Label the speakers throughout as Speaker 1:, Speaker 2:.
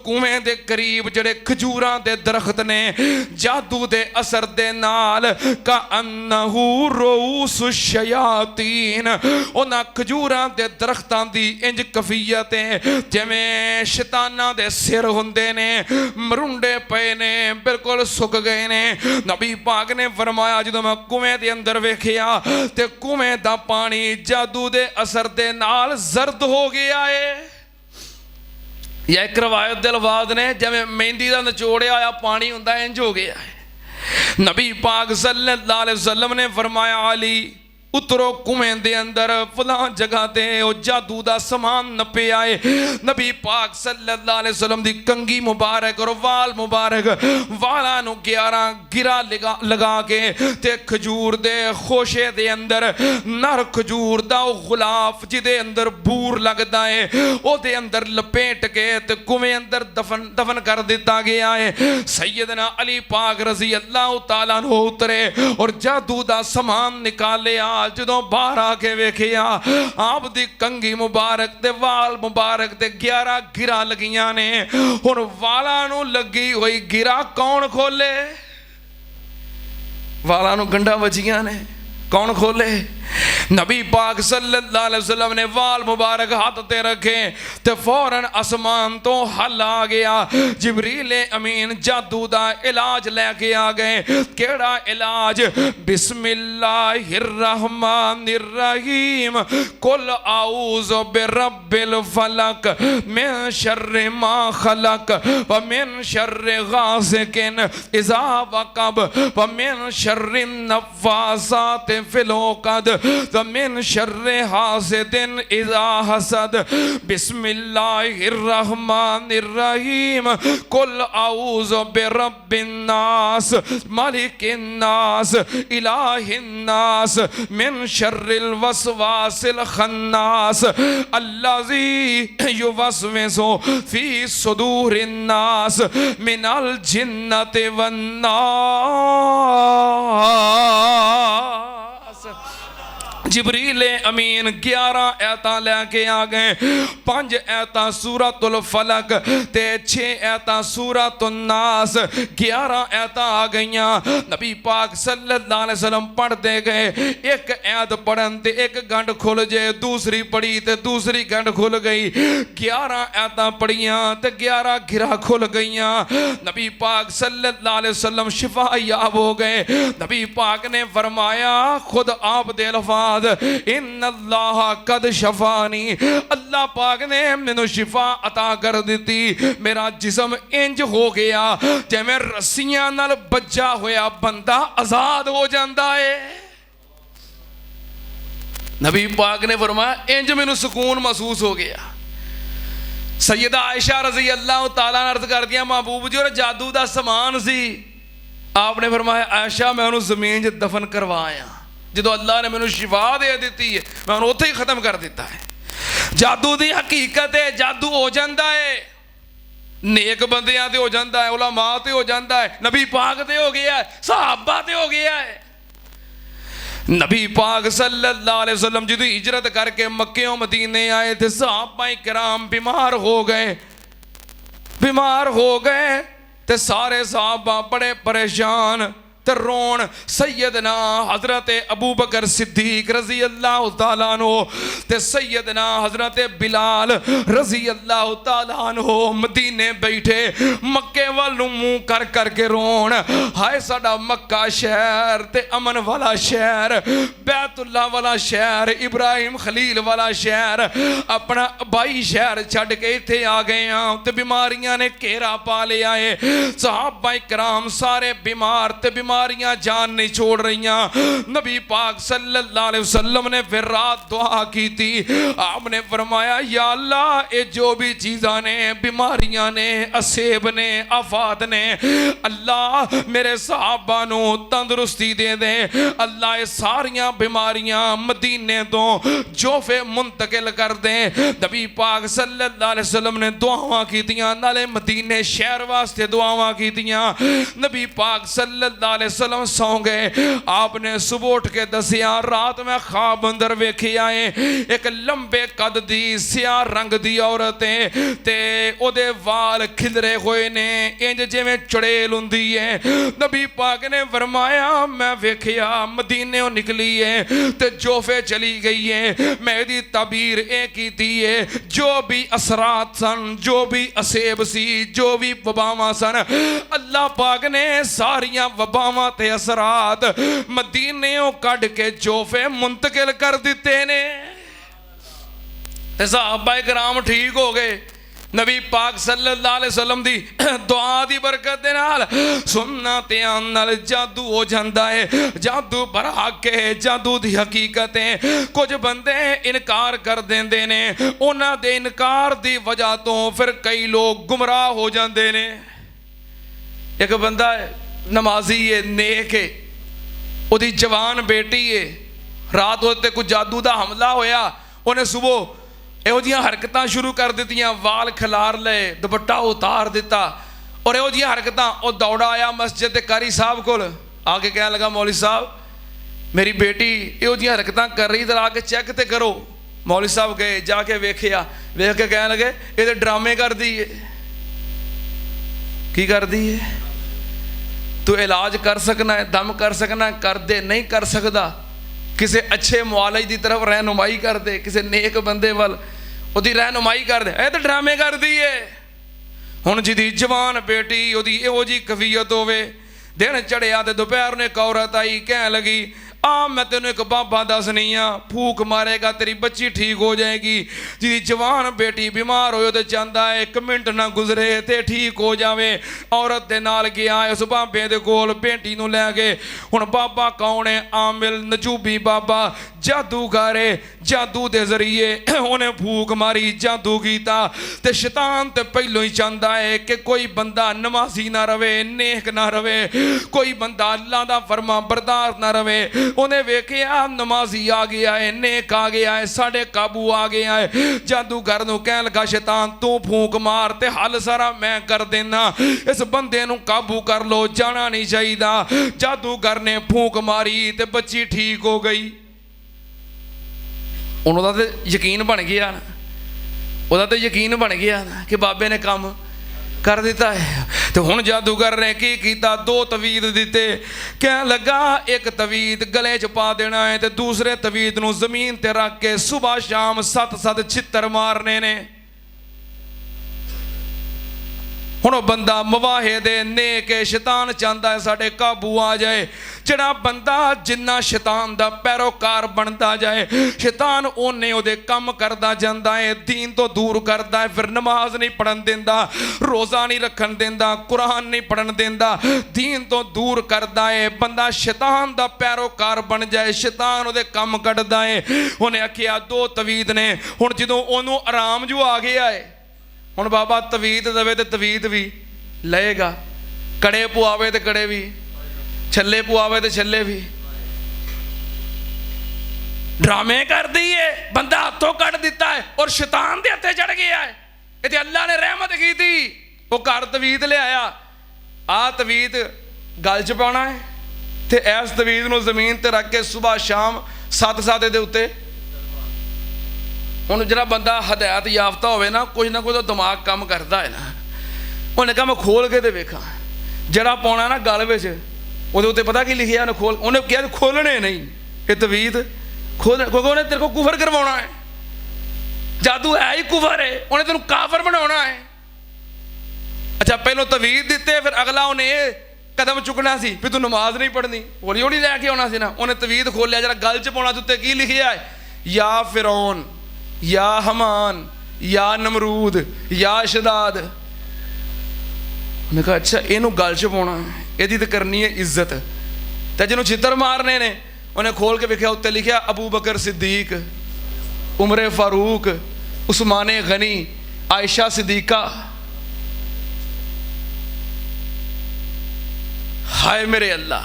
Speaker 1: कुएं दे करीब जड़े खजूरां दे दरख्त ने जादू दे असर दे नाल का अन्नहू रूस शयातीन उन्हां खजूरां दे दरख्तां दी इंज कफियत है जिवें शैतानां दे सिर हुंदे ने, मरुंडे पे ने, बिल्कुल सुक गए ने। नबी पाक ने फरमाया जदों मैं कुएं दे अंदर वेखिया ते कुएं दा पानी जादू दे असर दे नाल जर्द हो गया है। या एक रवायत दे अल्फाज ने जिवें मेहंदी का निचोड़िया होया पानी हुंदा इंज हो गया है। नबी पाक सल्लल्लाहु अलैहि वसल्लम ने फरमाया अली उतरो कुएं दे अंदर फलां जगह ते ओ जादू दा समान नपे आए। नबी पाक सल्लल्लाहु अलैहि वसल्लम दी कंगी मुबारक और वाल मुबारक वालां नु 11 गिरा लगा के ते खजूर दे खोशे दे अंदर नर खजूर दा ओ गुलाफ जिदे अंदर बूर लगदा है ओदे अंदर लपेट के ते कुएं अंदर दफन कर दिता गया है। सैयदना अली पाक रजी अल्लाह तआला अन्हु उतरे और जादू दा समान निकाले जदों बाहर आके वेखिया आप दी कंगी मुबारक ते वाल मुबारक ते 11 गिरा लगियां ने। हुण वालां नूं लगी हुई गिरा कौन खोले? वालां नूं गंढां वजियां ने, कौन खोले? नबी पाक सल्लल्लाहु अलैहि वसल्लम ने वाल मुबारक हाथ ते रखे ते फौरन आसमान तो हल आ गया। जिब्रील अमीन जादू दा इलाज लेके आ गए। केड़ा इलाज? बिस्मिल्लाहिर रहमानिर रहीम कुल आऊज़ु बिरब्बिल फलक मिन शर्रि मा खलक व मिन शर्रि गासिकिन इज़ा वक़ब व मिन शर्रि नफ़्फ़ासाति फिल उक़द मिन शर्रि हासिदिन इज़ा हसद। बिस्मिल्लाहिर रहमानिर रहीम कुल आऊज़ु बिरब्बिन नास मालिकिन नास इलाहिन नास मिन शर्रिल वसवासिल खन्नास अल्लज़ी युवस्विसु फी सुदूरिन नास मिनल जिन्नति वन नास। जिब्रील अमीन 11 आयतां लैके आ गए। 5 आयतां सूरतुल फलक ते 6 आयतां सूरतुन नास। 11 आयतां आ गईयां। नबी पाक सल्लल्लाहु अलैहि वसल्लम पढ़ते गए। एक आयत पढ़न ते एक गंढ खुल जाए, दूसरी पढ़ी ते दूसरी गंढ खुल गई। 11 आयतां पढ़ियां ते 11 गिरा खुल गईयां। नबी पाक सल्लल्लाहु अलैहि वसल्लम शिफा याब हो गए। नबी पाक ने फरमाया खुद आप दे अल्फाज इन्नल्लाह कद शफानी, अल्लाह पाक ने मैनू शिफा अता कर दी। मेरा जिस्म इंज हो गया जिवें रस्सियां नाल बज्जा होया बंदा आजाद हो जाता है। नबी पाक ने फरमाया इंज मैनू सुकून महसूस हो गया। सैयदा आयशा रज़ी अल्लाह तआला अर्ज कर दिया महबूब जी और जादू दा समान सी। आपने फरमाया आयशा मैं उन्होंने जमीन च दफन करवाया। जो अल्लाह ने मैनू शिफा दे दी है मैं उन्होंने उत्थे ही खत्म कर दिता है। जादू की हकीकत है जादू हो जाता है, नेक बंदियां ते हो जाता है, उलमा ते हो जाता है, नबी पाक ते हो गया है, सहाबा ते हो गया है। नबी पाक सल्लल्लाहु अलैहि वसल्लम जो हिजरत करके मक्के मदीने आए थे सहाबा किराम बीमार हो गए ते सारे सहाबा बड़े परेशान ते रोन। सैयदना हजरत अबू बकर सिद्दीक रजी अल्लाह तआला अन्हु ते सैयदना हजरत बिलाल रजी अल्लाह तआला अन्हु मदीने बैठे मक्के वाल मुंह कर करके रोन। हाय साडा मक्का शहर ते अमन वाला शहर, बैतुल्ला वाला शहर, इब्राहिम खलील वाला शहर, अपना बाई शहर छड़ के इत्थे आ गए हैं ते बीमारियां ने घेरा पा लिया है। सहाबा इकराम सारे बीमार ते बीमारियां जान नहीं छोड़ रही। नबी पाक सल्लल्लाहु अलैहि वसल्लम ने फिर रात दुआ की थी। आपने फरमाया या अल्लाह ये जो भी चीज़ां ने बीमारियां ने असेब ने आफात ने अल्लाह मेरे सहाबा नू तंदुरुस्ती दे दे। अल्लाह ये सारियां बीमारियां मदीने तो जोफे मुंतकिल कर दे। नबी पाक सल्लल्लाहु अलैहि वसल्लम ने दुआवां कीतियां नाले मदीने शहर वास्ते दुआवां कीतियां। नबी पाक सल्लल्लाहु अलैहि वसल्लम सौ गए। आपने सुबह उठ के दसिया रात मैं ख्वाब अंदर वेखिया है एक लंबे कद दी स्याह रंग दी औरत है ते ओदे वाल खिलरे हुए ने इंज जिवें चुड़ेल हुंदी है। नबी पाक ने फरमाया मैं वेखिया मदीने निकली है ते जोफे चली गई है। मैं दी ताबीर ए कीती है जो भी असरात सन जो भी असेब सी जो भी वबावां सन अल्लाह पाक ने सारियां वबावां ते असरात मदीनेओं कढ़ के जोफे मुंतकिल कर दिते ने। सहाबा इकराम ठीक हो गए। नबी पाक सल्लल्लाहु अलैहि वसल्लम दी दुआ दी बरकत दे नाल सुन्नतियां नाल जादू हो जांदा है। जादू भरा के जादू दी हकीकत है। कुछ बंदे इनकार कर देंदे ने उन्हां दे इनकार दी वजह तो फिर कई लोग गुमराह हो जांदे ने। एक बंदा नमाजी है नेक है ओदी जवान बेटी है रात होते कुछ जादू दा हमला होया उन्हें सुबह ਇਹੋ ਜਿਹੀਆਂ ਹਰਕਤਾਂ ਸ਼ੁਰੂ ਕਰ ਦਿੱਤੀਆਂ ਵਾਲ ਖਿਲਾਰ ਲਏ ਦੁਪੱਟਾ ਉਤਾਰ ਦਿੱਤਾ ਔਰ ਇਹੋ ਜਿਹੀਆਂ ਹਰਕਤਾਂ ਉਹ ਦੌੜਾ ਆਇਆ ਮਸਜਿਦ ਦੇ ਕਾਰੀ ਸਾਹਿਬ ਕੋਲ ਆ ਕੇ ਕਹਿਣ ਲੱਗਾ ਮੌਲਵੀ ਸਾਹਿਬ ਮੇਰੀ ਬੇਟੀ ਇਹੋ ਜਿਹੀਆਂ ਹਰਕਤਾਂ ਕਰ ਰਹੀ ਜਰਾ ਆ ਕੇ ਚੈੱਕ ਤੇ ਕਰੋ। ਮੌਲਵੀ ਸਾਹਿਬ ਗਏ ਜਾ ਕੇ ਵੇਖਿਆ ਵੇਖ ਕੇ ਕਹਿਣ ਲੱਗੇ ਇਹ ਤੇ ਡਰਾਮੇ ਕਰਦੀ ਏ। ਕੀ ਕਰਦੀ ਏ? ਤੂੰ ਇਲਾਜ ਕਰ ਸਕਣਾ ਹੈ ਦਮ ਕਰ ਸਕਣਾ ਕਰ ਦੇ ਨਹੀਂ ਕਰ ਸਕਦਾ किसी अच्छे मुआलज की तरफ रहनुमाई कर दे किसी नेक बंदे वाल ओदी रहनुमाई कर दे। तो ड्रामे कर दी है। हुण जिदी जवान बेटी ओदी इहो जी कफीयत होवे दिन चढ़िया तो दोपहर ने एक औरत आई कह लगी आ मैं तेन एक बाबा दसनी हाँ फूक मारेगा तेरी बच्ची ठीक हो जाएगी। जी जवान बेटी बीमार हो तो चाहता है एक मिनट ना गुजरे तो ठीक हो जाए। औरत के नाल गया उस बाबे के कोल बेटी नूं लै गए। हुण बाबा कौन है? आमिल नजूबी बाबा जादूगर है। जादू के जरिए उन्हें फूक मारी जादू कीता ते शैतान तो पहलों ही चाहता है कि कोई बंदा नमाजी ना रवे नेक ना रवे कोई बंदा अल्लाह दा फरमा बरदार ना रवे। उन्हें वेखिया नमाजी आ गया है नेक आ गया है साढ़े काबू आ गया है। जादूगर नूं कहण लगा शैतान तू फूक मार ते हल सारा मैं कर देना इस बंदे नूं काबू कर लो जाना नहीं चाहिए। जादूगर ने फूक मारी ते बच्ची ठीक हो गई। उन्होंने तो यकीन बन गया ना उहदा तो यकीन बन गया ना कि बाबे ने काम कर दिता है। तो हुण जादूगर ने की कीता दो तवीद दिते कह लगा एक तवीद गले च पा देना है तो दूसरे तवीद नूं जमीन ते रख के सुबह शाम 7-7 छित्तर मारने ने। हुण बंदा मवाहिद नेक शैतान चाहता है साढ़े काबू आ जाए। जिहड़ा बंदा जिन्ना शैतान दा पैरोकार बनता जाए शैतान ओने ओदे कम करता जाता है दीन तो दूर करता है। फिर नमाज नहीं पढ़न देंदा रोज़ा नहीं रखन देंदा कुरान नहीं पढ़न देंदा दीन तो दूर करता है। बंदा शैतान दा पैरोकार बन जाए शैतान ओदे कम कटदा है। उन्हें आखिया दो तवीद ने हुण जदों ओनू आराम जो आ गया है हुण बाबा तवीद देवे तो तवीद भी लेगा कड़े पुआवे तो कड़े भी छल्ले पुआवे तो छल्ले भी ड्रामे कर दी है। बंदा हाथों कट दिता है और शैतान दे हत्थे चढ़ गया है। ये अल्लाह ने रहमत की थी वो घर तवीद ले आया आ तवीद गल च पाना है तो इस तवीद नूं जमीन ते रख के सुबह शाम 7-7 दे उत्ते हुण जिहड़ा बंदा हदायत याफ्ता होवे ना कुछ तो दिमाग काम करता है ना उन्हें कहा मैं खोल के तो वेखा जरा पाना ना गल विच उहदे उत्ते पता की लिखिया उन्हें खोल उन्हें कहा खोलने नहीं ये तवीद खोल क्योंकि उन्हें तेरे को कुफर करवाना है। जादू है ही कुफर है उन्हें तेन काफर बनाना है। अच्छा पहलों तवीद दिते फिर अगला उन्हें कदम चुकना सी भी तू नमाज नहीं पढ़नी हौली हौली लैके आना सी ना। उन्हें तवीद खोलिया जरा गल च पाना उत्ते की लिखिया है या फिरौन या हमान या नमरूद या शदाद। उन्हें कहा अच्छा इनू गल च पाना यदि तो करनी है इज्जत तो जिन्होंने चित्र मारने ने उन्हें खोल के वेख्या उत्ते लिखा अबू बकर सिद्दीक उमरे फारूक उस्माने गनी आयशा सिद्दीका। हाय मेरे अल्लाह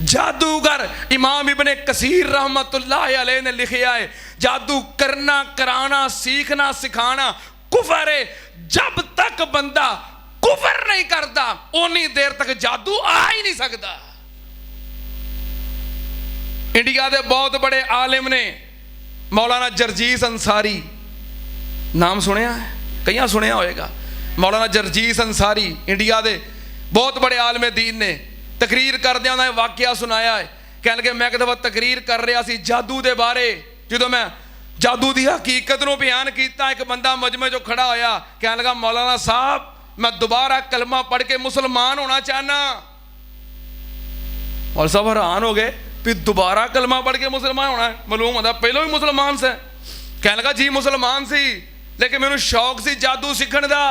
Speaker 1: जादूगर इमाम इब्ने कसीर रहमतुल्लाह अलैह ने लिखा है जादू करना कराना सीखना सिखाना कुफर है। जब तक बंदा कुफर नहीं करता उन्नी देर तक जादू आ ही नहीं सकता। इंडिया के बहुत बड़े आलिम ने मौलाना जरजीस अंसारी, नाम सुनिया है? कई सुनिया होएगा। मौलाना जरजीस अंसारी इंडिया के बहुत बड़े आलमे दीन ने तकरीर करदे उन्होंने वाकया सुनाया है। कह लगे मैं एक दफा तकरीर कर रहा सी जादू के बारे, जो मैं जादू की हकीकत को बयान किया, एक बंदा मजमे जो खड़ा होया कह लगा मौलाना साहब मैं दोबारा कलमा पढ़ के मुसलमान होना चाहना। और सब हैरान हो गए भी दोबारा कलमा पढ़ के मुसलमान होना है, मालूम होता पहलों ही मुसलमान से। कह लगा जी मुसलमान सी, लेकिन मैनू शौक सी जादू सीखण दा,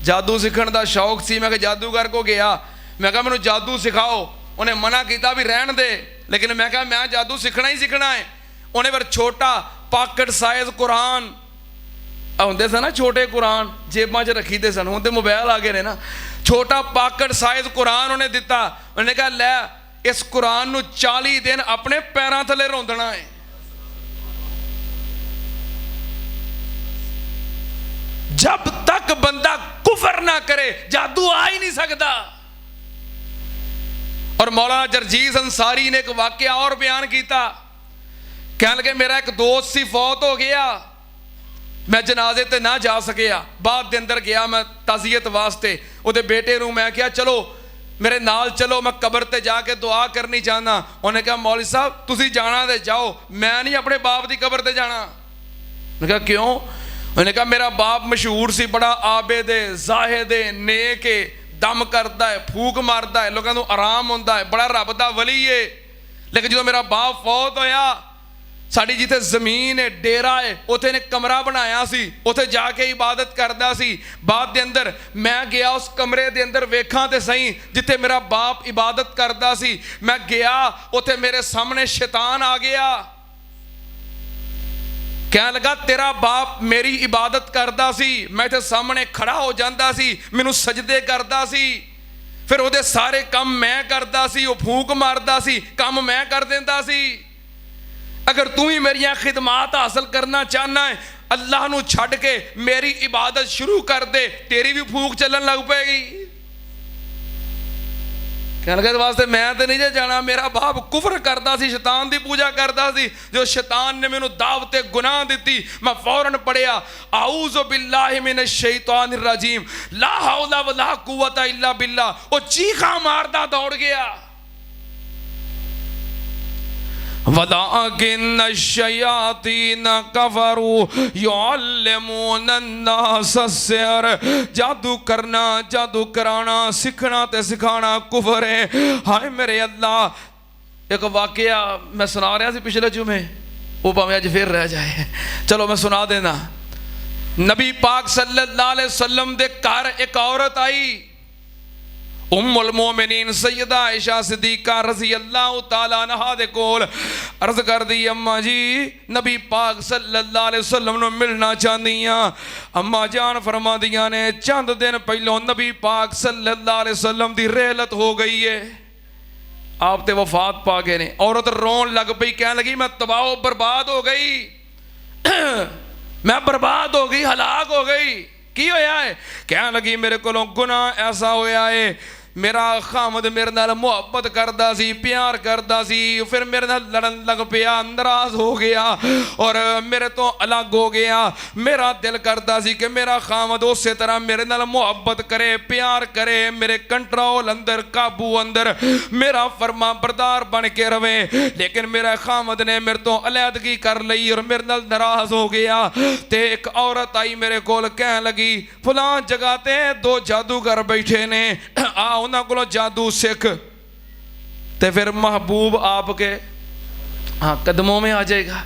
Speaker 1: जादू सीखण दा शौक सी। मैं जादूगर को गया, मैं कहा मैनू जादू सिखाओ। उन्हें मना किया भी रहन दे, लेकिन मैं कहा मैं जादू सीखना ही सीखना है। उन्हें फिर छोटा पॉकेट साइज कुरान आते सन ना, छोटे कुरान जेबां च रखी दे सन, हुण ते मोबाइल आ गए ने ना, छोटा पॉकेट साइज कुरान उन्हें दिता। उन्हें कहा लै इस कुरान नू 40 दिन अपने पैरों थले रोंदना है। जब तक बंदा कुफर ना करे जादू आ ही नहीं सकता। और मौलाना जरजीस अंसारी ने एक वाकया और बयान किया। कह लगे मेरा एक दोस्त सी फौत हो गया, मैं जनाजे ते ना जा सकिया, बाद दे अंदर गया मैं ताज़ियत वास्ते। उहदे बेटे नूं मैं कहा चलो मेरे नाल चलो, मैं कबर ते जाके दुआ करनी चाहना। उन्हें कहा मौलवी साहब तुसी जाना ते जाओ, मैं नहीं अपने बाप की कबर ते जाना। उन्हें कहा क्यों? उन्हें कहा मेरा बाप मशहूर सी, बड़ा आबेदे जाहिदे नेक, दम करता है, फूक मारता है, लोगों को आराम होता है, बड़ा रब दा वली है। लेकिन जो मेरा बाप फौत होया, साड़ी जिथे जमीन है डेरा है उथे ने कमरा बनाया सी, उथे जाके इबादत करता सी। बाद दे अंदर मैं गया उस कमरे दे अंदर वेखा ते सही जिथे मेरा बाप इबादत करता सी। मैं गया उथे मेरे सामने शैतान आ गया, कह लगा तेरा बाप मेरी इबादत करता सी, मैं इत्थे सामने खड़ा हो जाता सी, मैनू सजदे करता सी, फिर उहदे सारे काम मैं करता सी, वो फूक मारता सी, काम मैं कर देंदा सी। अगर तू ही मेरिया खिदमात हासिल करना चाहना है, अल्लाह नू छड़ के मेरी इबादत शुरू कर दे, तेरी भी फूक चलन लग पेगी। कहने के वास्ते मैं तो नहीं जाना, मेरा बाप कुफर करता सी, शैतान की पूजा करता सी। जो शैतान ने मैनू दावते गुनाह दी, मैं फौरन पढ़िया आऊज़ु बिल्लाहि मिनश शैतानिर रजीम ला हौला वला कुव्वता इल्ला बिल्लाह। वो चीखा मारदा दौड़ गया। वलाकिन शयातीन कफरू युअल्लिमून अन्नास सिहर। जादू करना, जादू कराना, सीखना ते सिखाना कुफर है। हाय मेरे अल्लाह, एक वाकया मैं सुना रहा सी पिछले जुमे, वो भावें अज फिर रह जाए, चलो मैं सुना देना। नबी पाक सल्लल्लाहु अलैहि वसल्लम दे घर एक औरत आई, उम्मुल मोमिनीन सैयदा आयशा सिद्दीका रज़ी अल्लाह तआला अन्हा दे कोल अर्ज कर दी, अम्मा जी नबी पाक सल्लल्लाहु अलैहि वसल्लम नूं मिलना चाहदियां। अम्मा जान फरमादियां ने चंद दिन पहलों नबी पाक सल्लल्लाहु अलैहि वसल्लम दी रहलत हो गई है, आप ते वफात पा गए ने। औरत रोन लग पई, कहने लगी मैं तबाह बर्बाद हो गई, मैं बर्बाद हो गई, हलाक हो गई। की होया है? कहने लगी मेरे कोलों गुनाह ऐसा होया है, मेरा खामद मेरे नाल मुहब्बत करदा सी, प्यार करदा सी, फिर मेरे नाल लड़न लग पिया, नाराज हो गया और मेरे तो अलग हो गया। मेरा दिल करदा सी कि मेरा खामद उस तरह मेरे नाल मुहब्बत करे, प्यार करे, मेरे कंट्रोल अंदर, काबू अंदर, मेरा फरमा बरदार बन के रवे। लेकिन मेरा खामद ने मेरे तो अलहदगी कर लई और मेरे नाल नाराज हो गया। ते एक औरत आई मेरे कोल, कहने लगी फलां जगह ते 2 जादूगर बैठे ने, आ उन्हां कोलों जादू सिख। ते फिर महबूब आपके कदमों में आ जाएगा।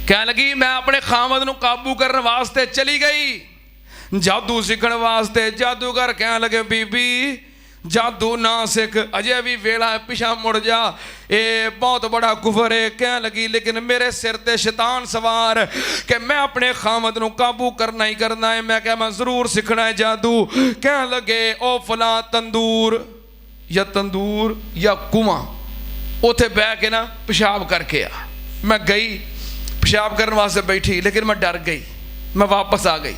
Speaker 1: कहने लगी मैं अपने खामद नूं काबू करने वास्ते चली गई जादू सीखने वास्ते। जादूगर कहने लगे बीबी जादू ना सिख, अजय भी वेला पिछा मुड़ जा, ये बहुत बड़ा कुफर है। कहने लगी लेकिन मेरे सिर ते शैतान सवार कि मैं अपने खामद नूं काबू करना ही करना है। मैं क्या मैं जरूर सीखना है जादू। कहने लगे ओ फला तंदूर या कुआं, उथे बह के ना पेशाब करके आ। मैं गई पेशाब करने वास्ते बैठी, लेकिन मैं डर गई, मैं वापस आ गई।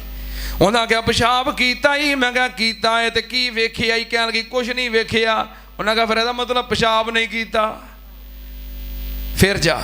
Speaker 1: ਉਹਨਾਂ ਕਿਹਾ ਪਿਸ਼ਾਬ ਕੀਤਾ ਹੀ। ਮੈਂ ਕਿਹਾ ਕੀਤਾ ਹੈ ਤੇ ਕੀ ਵੇਖਿਆ ਹੀ? ਕਹਿਣ ਲੱਗੀ ਕੁਛ ਨਹੀਂ ਵੇਖਿਆ। ਉਹਨਾਂ ਕਿਹਾ ਫਿਰ ਇਹਦਾ ਮਤਲਬ ਪਿਸ਼ਾਬ ਨਹੀਂ ਕੀਤਾ। ਫਿਰ ਜਾ,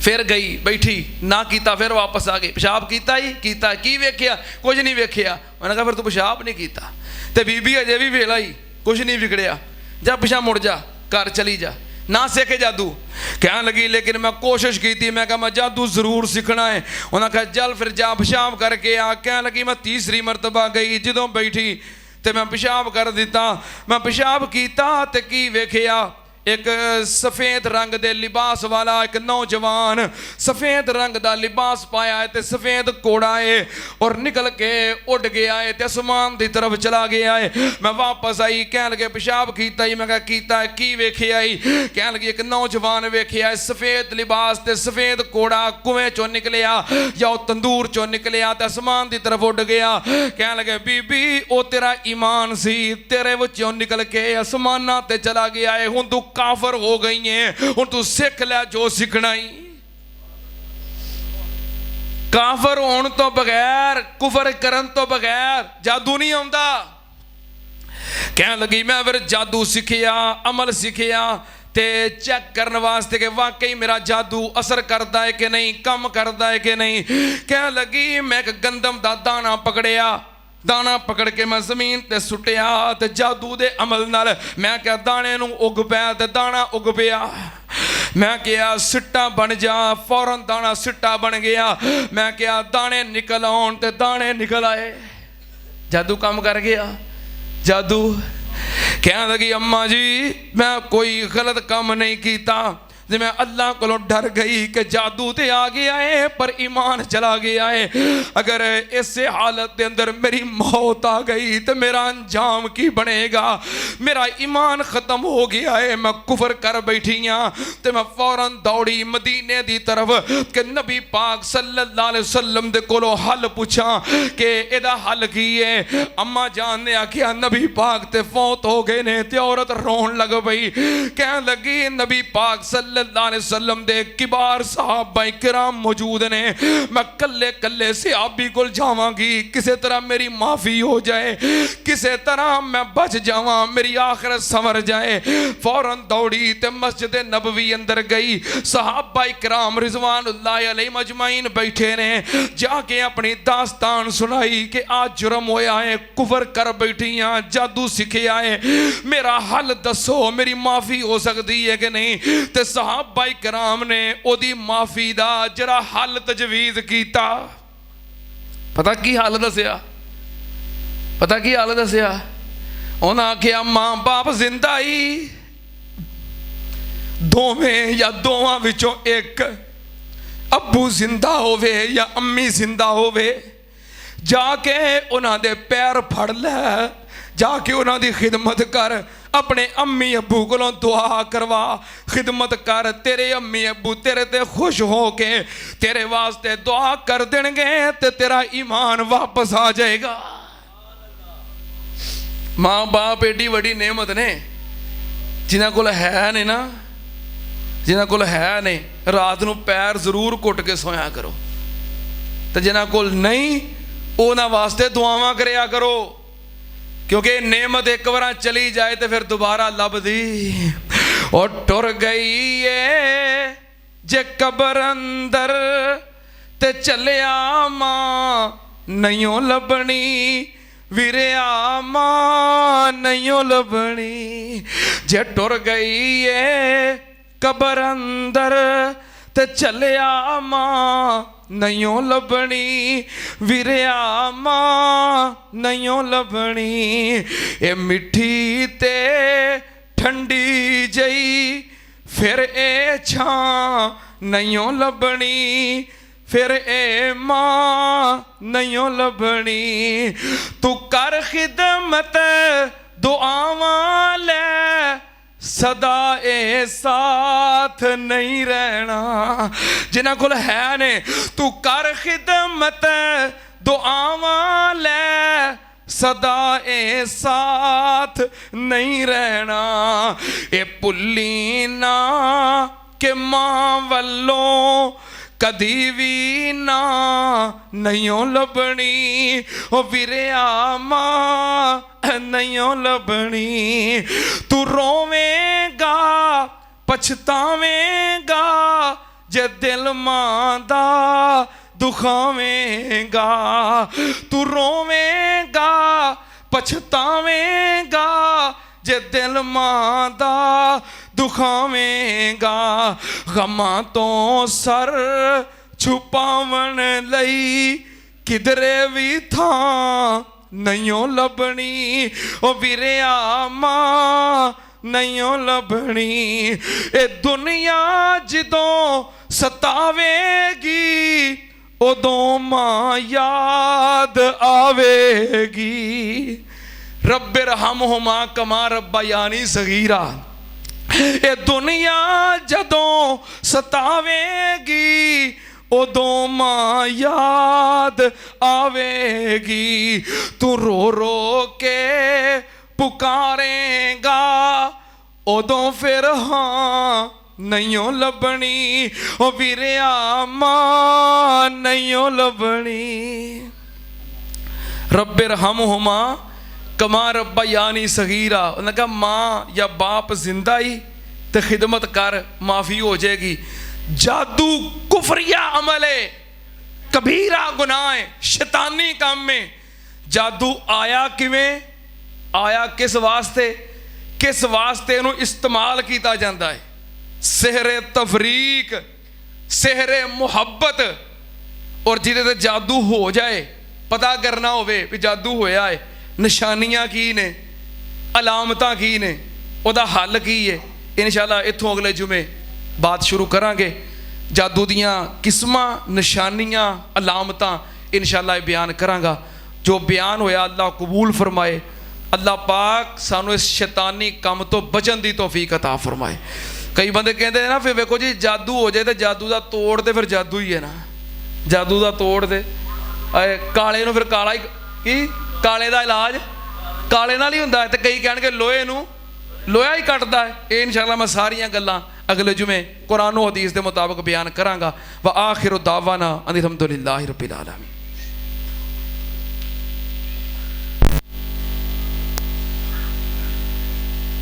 Speaker 1: ਫਿਰ ਗਈ ਬੈਠੀ, ਨਾ ਕੀਤਾ, ਫਿਰ ਵਾਪਸ ਆ ਗਈ। ਪਿਸ਼ਾਬ ਕੀਤਾ ਹੀ? ਕੀਤਾ। ਕੀ ਵੇਖਿਆ? ਕੁਝ ਨਹੀਂ ਵੇਖਿਆ। ਉਹਨਾਂ ਕਿਹਾ ਫਿਰ ਤੂੰ ਪਿਸ਼ਾਬ ਨਹੀਂ ਕੀਤਾ। ਤੇ ਬੀਬੀ ਅਜੇ ਵੀ ਵੇਲਾ ਹੀ, ਕੁਝ ਨਹੀਂ ਵਿਗੜਿਆ, ਜਾ ਪਿਛਾ ਮੁੜ ਜਾ, ਘਰ ਚਲੀ ਜਾ, ਨਾ ਸਿੱਖ ਜਾਦੂ। ਕਹਿਣ ਲੱਗੀ ਲੇਕਿਨ ਮੈਂ ਕੋਸ਼ਿਸ਼ ਕੀਤੀ, ਮੈਂ ਕਿਹਾ ਮੈਂ ਜਾਦੂ ਜ਼ਰੂਰ ਸਿੱਖਣਾ ਹੈ। ਉਹਨਾਂ ਕਿਹਾ ਚੱਲ ਫਿਰ ਜਾ ਪਿਸ਼ਾਬ ਕਰਕੇ ਆ। ਕਹਿਣ ਲੱਗੀ ਮੈਂ ਤੀਸਰੀ ਮਰਤਬਾ ਗਈ, ਜਦੋਂ ਬੈਠੀ ਤੇ ਮੈਂ ਪਿਸ਼ਾਬ ਕਰ ਦਿੱਤਾ। ਮੈਂ ਪਿਸ਼ਾਬ ਕੀਤਾ ਤੇ ਕੀ ਵੇਖਿਆ? एक सफेद रंग दे लिबास वाला एक नौजवान सफेद रंग दा लिबास पाया है ते सफेद घोड़ा है और निकल के उड़ गया है ते आसमान दी तरफ चला गया है। मैं वापस आई, कह लगे पेशाब कीता ही। मैं कहा कीता है, की वेखिया ही? कह लगी एक नौजवान वेखिया है, सफेद लिबास ते सफेद घोड़ा कुएं चों निकलिया या तंदूर चों निकलिया ते आसमान दी तरफ उड़ गया। कह लगे बीबी ओ तेरा ईमान सी, तेरे विचों निकल के आसमानां ते चला गया है, हुण तू काफर हो गई है, हुण तू सीख लै जो सीखना ही। काफर होने तो बगैर, कुफर करन तो बगैर जादू नहीं आउंदा। कह लगी मैं फिर जादू सीखिया, अमल सीखिया ते चेक करने वास्ते कि वाकई मेरा जादू असर करता है कि नहीं, कम करता है कि नहीं। कह लगी मैं एक गंदम दा दाना पकड़िया, दाना पकड़ के मैं जमीन ते सुटिया ते जादू दे अमल नाल मैं क्या दाने नूं उग पिया ते दाना उग पिया। मैं क्या सिट्टा बन जा, फौरन दाना सिट्टा बन गया। मैं क्या दाने निकल आउण ते दाने निकल आए। जादू काम कर गया। जादू कहने लगी अम्मा जी मैं कोई गलत काम नहीं किया, जे मैं अल्लाह को डर गई कि जादू ते आ गया है पर ईमान चला गया है। अगर इस हालत के अंदर मेरी मौत आ गई तो मेरा अंजाम की बनेगा? मेरा ईमान ख़त्म हो गया है, मैं कुफर कर बैठी हाँ। तो मैं फौरन दौड़ी मदीने की तरफ कि नबी पाक सल्लल्लाहु अलैहि वसल्लम दे कोलों हल पूछा कि एदा हल की है। अम्मा जान ने आखिया नबी पाक ते फौत हो गए ने। ते औरत रोन लग पई, कह लगी नबी पाक सल्लल्लाहु अलैहि वसल्लम दे किबार सहाबा किराम मौजूद ने, मैं कल्ले कल्ले सहाबी कोल जावांगी, किसी तरह मेरी माफ़ी हो जाए, किसी तरह मैं बच जावां, मेरी आखिरत संवर जाए। फौरन दौड़ी ते मस्जिद नबवी अंदर गई। सहाबा किराम रिजवानुल्लाह अलैहिम अजमाइन बैठे ने। जाके अपनी दास्तान सुनाई कि आज जुर्म होया है, कुफर कर बैठी हाँ, जादू सीखिया है, मेरा हल दसो, मेरी माफ़ी हो सकती है कि नहीं। ते सहाबा कराम ने ओदी माफी दा जरा हल तजवीज कीता। पता की हल दसिया? पता की हल दसिया? उन्हें आखिया मां बाप जिंदा ही, दोवें या दोवां विचों एक, अब्बू जिंदा होवे या अम्मी जिंदा होवे, जाके उन्हां दे पैर फड़ लै, जाके उन्हां दी खिदमत कर, अपने अम्मी अब्बू को दुआ करवा, खिदमत कर। तेरे अम्मी अब्बू तेरे ते खुश हो के तेरे वास्ते दुआ कर देंगे ते तेरा ईमान वापस आ जाएगा। माँ बाप एडी बड़ी नेमत ने, जिन्हां कोल है ने ना, जिन्हां कोल है ने, रात नूं पैर जरूर घुट के सोया करो, ते जिन्हां कोल नहीं उन्हां वास्ते दुआवां करिया करो, क्योंकि नेमत एक बार चली जाए तो फिर दोबारा लभदी। और टुर गई है जे कबर अंदर ते चलिया मां नहीं लभनी, वीरिया मां नहीं लभनी। जे टुर गई है कबर अंदर ते चलिया मां नहीं लभनी, वीरिया मां नहीं लभनी। ए मिठी ते ठंडी जई फिर ए छां नहीं लभनी, फिर ए मां नहीं लभनी। तू कर खिदमत दुआवां ले, सदा ए साथ नहीं रहना। जिन्हां कोल है ने तू कर खिदमत दुआवां ले, सदा ए साथ नहीं रहना। ए भुल्ली ना के मां वल्लों कदी भी ना नहीं लभनी ओ वीरिया मां नहीं लभनी तू रोवेगा पछतावेगा जे दिल मां दा दुखावेगा तू रोवेगा पछतावेगा जे दिल मां दा दुखावेगा गमां तो सर छुपावन लई किधरे भी था नहीं लभनी ओ वीरिया मां नहीं लभनी ए दुनिया जदों सतावेगी उदों मां याद आवेगी रब्बिरहमहुमा कमा रब्बयानी सगीरा ए दुनिया जदों सतावेगी उदों मां याद आवेगी तू रो रो के पुकारेगा उदों फिर हाँ नहीं लभनी ओ वीरिया मां नहीं लभनी रब्बिरहमहुमा कमा रब्बयानी सगीरा उन्होंने कहा माँ या बाप जिंदा ही तो खिदमत कर माफ़ी हो जाएगी जादू कुफरिया अमल है कबीरा गुनाह है शैतानी काम में जादू आया किवें आया किस वास्ते इन्हूं इस्तेमाल किया जाता है सेहरे तफरीक सेहरे मुहब्बत और जिहदे ते जादू हो जाए पता करना होवे भी जादू होया है निशानियां की ने अलामतां की ने उहदा हल की है इंशाअल्लाह इत्थों अगले जुमे बात शुरू करांगे जादू दियां किस्मां निशानियां अलामतां इंशाअल्लाह बयान करांगा जो बयान होया अल्लाह कबूल फरमाए अल्लाह पाक सानू इस शैतानी काम तो बचन की तौफीक अता फरमाए कई बंदे कहते हैं ना फिर वेखो जी जादू हो जाए तो जादू का तोड़ तो फिर जादू ही है ना जादू का तोड़ दे काले नूं फिर काला ही की काले का इलाज काले नाल ही हुंदा है तो कई कहणगे लोहे नूं लोहा ही कटदा है ये इंशाअल्लाह मैं सारियां गल्लां अगले जुमे कुरान हदीस के मुताबिक बयान करांगा व आखिरु दावाना अनिल हम्दुलिल्लाहि रब्बिल आलमीन।